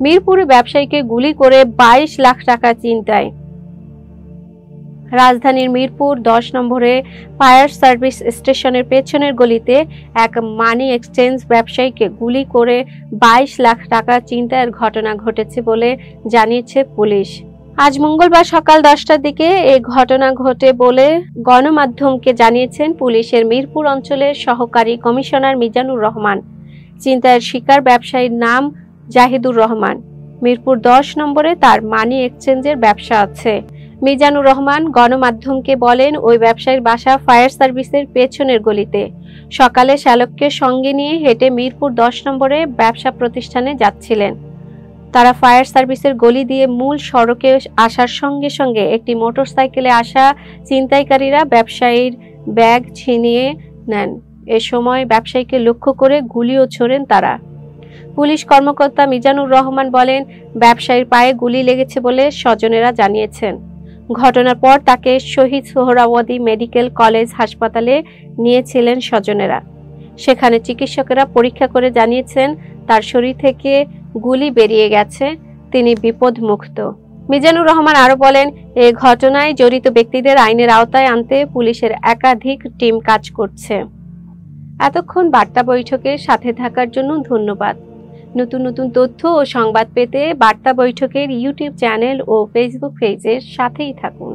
মিরপুরে ব্যবসায়ীকে গুলি করে 22 লাখ টাকা ছিনতাই। রাজধানীর মিরপুর 10 নম্বরে ফায়ার সার্ভিস স্টেশনের পেছনের গলিতে এক মানি এক্সচেঞ্জ ব্যবসায়ীকে গুলি করে 22 লাখ টাকা ছিনতাইয়ের ঘটনা ঘটেছে বলে জানিয়েছে পুলিশ। আজ মঙ্গলবার সকাল 10টার দিকে এই ঘটনা ঘটে বলে গণমাধ্যমকে জানিয়েছেন পুলিশের মিরপুর অঞ্চলের সহকারী কমিশনার মিজানুর রহমান। ছিনতাইয়ের শিকার ব্যবসায়ীর নাম জাহিদুর রহমান। মিরপুর 10 নম্বরে তার মানি এক্সচেঞ্জের ব্যবসা আছে। মিজানুর রহমান গণমাধ্যমকে বলেন, ওই ব্যবসায়ীর বাসা ফায়ার সার্ভিসের পেছনের গলিতে। সকালে শ্যালককে সঙ্গে নিয়ে হেঁটে মিরপুর 10 নম্বরে ব্যবসা প্রতিষ্ঠানে যাচ্ছিলেন। তারা ফায়ার সার্ভিসের গলি দিয়ে মূল সড়কে আসার সঙ্গে সঙ্গে একটি মোটরসাইকেলে আসা ছিনতাইকারীরা ব্যবসায়ীর ব্যাগ ছিনিয়ে নেন। এ সময় ব্যবসায়ীকে লক্ষ্য করে গুলিও ছোড়েন তারা। পুলিশ কর্মকর্তা মিজানুর রহমান বলেন, ব্যবসায়ীর পায়ে গুলি লেগেছে বলে স্বজনেরা জানিয়েছেন। ঘটনার পর তাকে শহীদ সোহরাওয়ার্দী মেডিকেল কলেজ হাসপাতালে নিয়েছিলেন স্বজনেরা। সেখানে চিকিৎসকেরা পরীক্ষা করে জানিয়েছেন তার শরীর থেকে গুলি বেরিয়ে গেছে, তিনি বিপদমুক্ত। মিজানুর রহমান আরো বলেন, এই ঘটনায় জড়িত ব্যক্তিদের আইনের আওতায় আনতে পুলিশের একাধিক টিম কাজ করছে। এতক্ষণ বার্তা বৈঠকের সাথে থাকার জন্য ধন্যবাদ। নতুন নতুন তথ্য ও সংবাদ পেতে বার্তা বৈঠকের ইউটিউব চ্যানেল ও ফেসবুক পেজের সাথেই থাকুন।